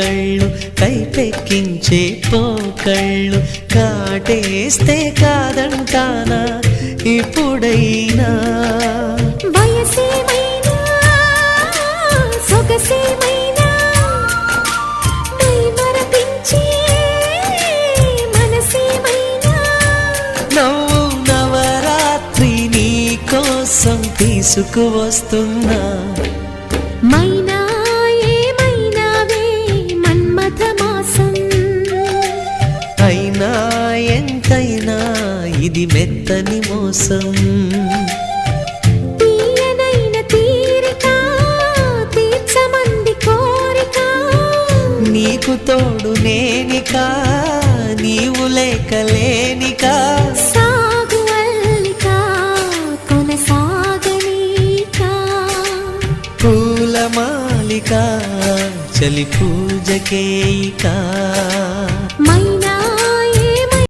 కళ్ళు కైపెక్కించే పోకళ్ళు కాటేస్తే కాదంటానా ఇప్పుడైనా వయసేమైనా సొగసేమైనా మరపించే మనసేమైనా నవ్వు నవరాత్రి నీ కోసం తీసుకువస్తున్నా మైనా ఏమైనావే మన్మథ మాసం అయినా ఎంతైనా ఇది మెత్తని మోసం తీయనైన తీరిక తీర్చమంది కోరిక నీకు తోడు నేనికా నీవు లేకలేనికా సాగు అల్లిక కొనసాగనీక పూలమాలిక చలి పూజకేయిక మై